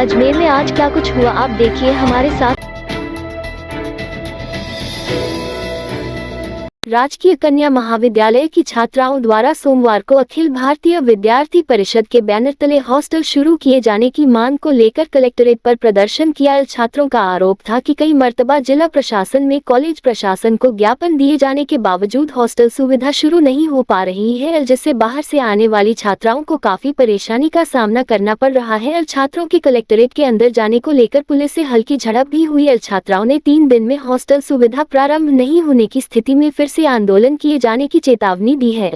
अजमेर में आज क्या कुछ हुआ आप देखिए हमारे साथ। राजकीय कन्या महाविद्यालय की छात्राओं द्वारा सोमवार को अखिल भारतीय विद्यार्थी परिषद के बैनर तले हॉस्टल शुरू किए जाने की मांग को लेकर कलेक्ट्रेट पर प्रदर्शन किया। छात्रों का आरोप था कि कई मर्तबा जिला प्रशासन में कॉलेज प्रशासन को ज्ञापन दिए जाने के बावजूद हॉस्टल सुविधा शुरू नहीं हो पा रही है, जिससे बाहर से आने वाली छात्राओं को काफी परेशानी का सामना करना पड़ रहा है। छात्रों के कलेक्ट्रेट के अंदर जाने को लेकर पुलिस से हल्की झड़प भी हुई। छात्राओं ने 3 दिन में हॉस्टल सुविधा प्रारंभ नहीं होने की स्थिति में फिर से आंदोलन किए जाने की चेतावनी दी है।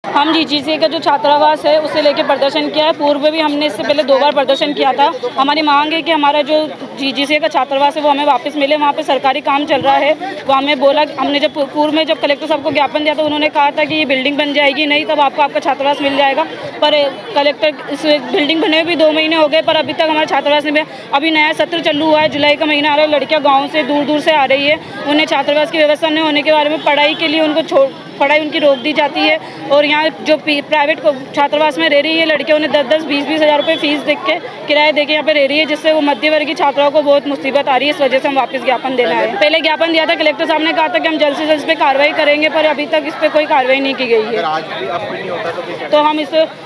हम जीजीसी का जो छात्रावास है उसे लेकर प्रदर्शन किया है। पूर्व में भी हमने इससे पहले 2 बार प्रदर्शन किया था। हमारी मांग है कि हमारा जो जीजीसी का छात्रावास है वो हमें वापस मिले। वहाँ पे सरकारी काम चल रहा है। वो हमें बोला, हमने जब पूर्व में जब कलेक्टर साहब को ज्ञापन दिया तो उन्होंने कहा था कि ये बिल्डिंग बन जाएगी, नहीं तब आपको आपका छात्रावास मिल जाएगा। पर कलेक्टर इस बिल्डिंग बने भी 2 महीने हो गए पर अभी तक हमारा छात्रावास नहीं। अभी नया सत्र चालू हुआ है, जुलाई का महीना आ रहा है। लड़कियाँ गाँव से दूर दूर से आ रही है। उन्हें छात्रावास की व्यवस्था नहीं होने के बारे में पढ़ाई के लिए उनको पढ़ाई उनकी रोक दी जाती है। और यहाँ जो प्राइवेट छात्रावास में रह रही है लड़कियां, उन्हें 10-10, 20-20 हज़ार रुपये फीस देख के किराया देके यहाँ पे रह रही है, जिससे वो मध्यवर्गीय छात्राओं को बहुत मुसीबत आ रही है। इस वजह से हम वापस ज्ञापन देना है। पहले ज्ञापन दिया था, कलेक्टर साहब ने कहा था कि हम जल्द से जल्द इस पर कार्रवाई करेंगे, पर अभी तक इस पर कोई कार्रवाई नहीं की गई है। तो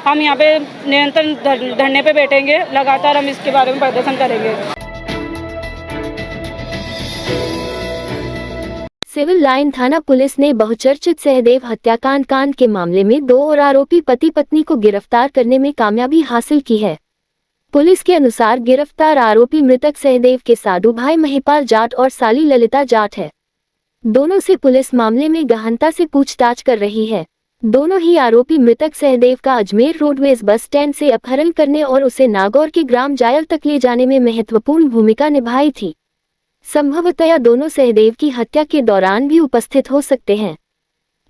हम यहाँ पे निरंतर धरने पे बैठेंगे। लगातार हम इसके बारे में प्रदर्शन करेंगे। सिविल लाइन थाना पुलिस ने बहुचर्चित सहदेव हत्याकांड के मामले में 2 और आरोपी पति पत्नी को गिरफ्तार करने में कामयाबी हासिल की है। पुलिस के अनुसार गिरफ्तार आरोपी मृतक सहदेव के साधु भाई महिपाल जाट और साली ललिता जाट है। दोनों से पुलिस मामले में गहनता से पूछताछ कर रही है। दोनों ही आरोपी मृतक सहदेव का अजमेर रोडवेज बस स्टैंड से अपहरण करने और उसे नागौर के ग्राम जायल तक ले जाने में महत्वपूर्ण भूमिका निभाई थी। संभवतया दोनों सहदेव की हत्या के दौरान भी उपस्थित हो सकते हैं।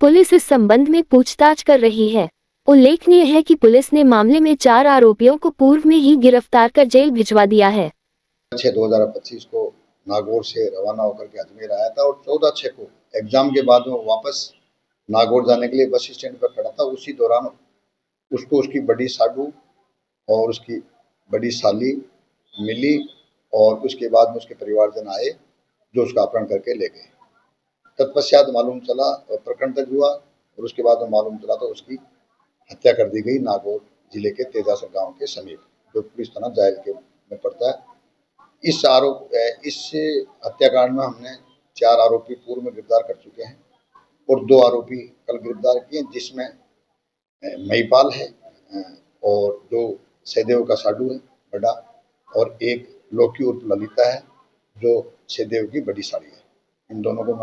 पुलिस इस संबंध में पूछताछ कर रही है। उल्लेखनीय है कि पुलिस ने मामले में 4 आरोपियों को पूर्व में ही गिरफ्तार कर जेल भिजवा दिया है। 6/2025 को नागौर से रवाना होकर के अजमेर आया था और 14/6 को एग्जाम के बाद वो वापस नागौर जाने के लिए बस स्टैंड पर खड़ा था। उसी दौरान उसको उसकी बड़ी साडू और उसकी बड़ी साली मिली और उसके बाद में उसके परिवारजन आए जो उसका अपहरण करके ले गए। तत्पश्चात मालूम चला, प्रकरण दर्ज हुआ और उसके बाद में मालूम चला तो उसकी हत्या कर दी गई नागौर जिले के तेजासर गांव के समीप, जो पुलिस थाना जायल के में पड़ता है। इस हत्याकांड में हमने 4 आरोपी पूर्व में गिरफ्तार कर चुके हैं और 2 आरोपी कल गिरफ्तार किए, जिसमें महिपाल है और जो सहदेव का साडू है बड़ा, और एक लोकी उर्फ ललिता है जो सहदेव की बड़ी साड़ी है। इन दोनों को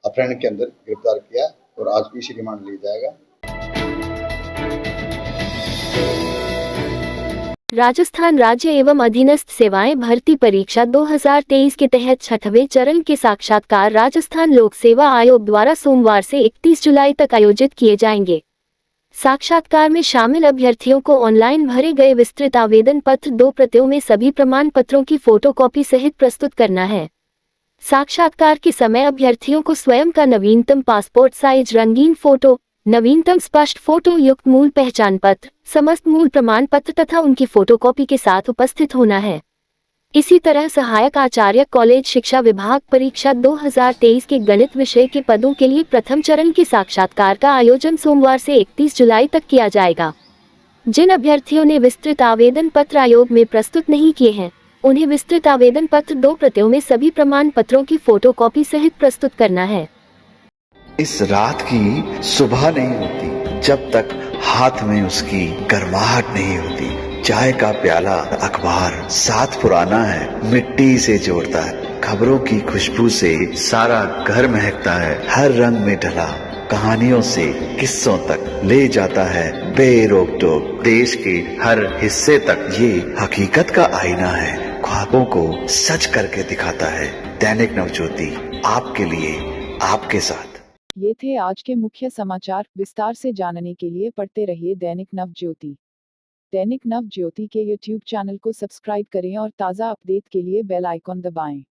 अपहरण के अंदर गिरफ्तार किया और आज भी इसी रिमांड लिया जाएगा। राजस्थान राज्य एवं अधीनस्थ सेवाएं भर्ती परीक्षा 2023 के तहत 6वें चरण के साक्षात्कार राजस्थान लोक सेवा आयोग द्वारा सोमवार से 31 जुलाई तक आयोजित किए जाएंगे। साक्षात्कार में शामिल अभ्यर्थियों को ऑनलाइन भरे गए विस्तृत आवेदन पत्र 2 प्रतियों में सभी प्रमाण पत्रों की फोटोकॉपी सहित प्रस्तुत करना है। साक्षात्कार के समय अभ्यर्थियों को स्वयं का नवीनतम पासपोर्ट साइज रंगीन फोटो, नवीनतम स्पष्ट फोटो युक्त मूल पहचान पत्र, समस्त मूल प्रमाण पत्र तथा उनकी फोटोकॉपी के साथ उपस्थित होना है। इसी तरह सहायक आचार्य कॉलेज शिक्षा विभाग परीक्षा 2023 के गणित विषय के पदों के लिए प्रथम चरण के साक्षात्कार का आयोजन सोमवार से 31 जुलाई तक किया जाएगा। जिन अभ्यर्थियों ने विस्तृत आवेदन पत्र आयोग में प्रस्तुत नहीं किए हैं, उन्हें विस्तृत आवेदन पत्र 2 प्रतियों में सभी प्रमाण पत्रों की फोटोकॉपी सहित प्रस्तुत करना है। इस रात की सुबह नहीं होती जब तक हाथ में उसकी गर्माहट नहीं होती। चाय का प्याला, अखबार साथ पुराना है, मिट्टी से जोड़ता है। खबरों की खुशबू से सारा घर महकता है। हर रंग में ढला कहानियों से किस्सों तक ले जाता है बेरोक टोक। देश के हर हिस्से तक ये हकीकत का आईना है। ख्वाबों को सच करके दिखाता है। दैनिक नवज्योति, आपके लिए, आपके साथ। ये थे आज के मुख्य समाचार। विस्तार से जानने के लिए पढ़ते रहिए दैनिक नवज्योति। दैनिक नवज्योति के YouTube चैनल को सब्सक्राइब करें और ताज़ा अपडेट के लिए बेल आइकॉन दबाएं।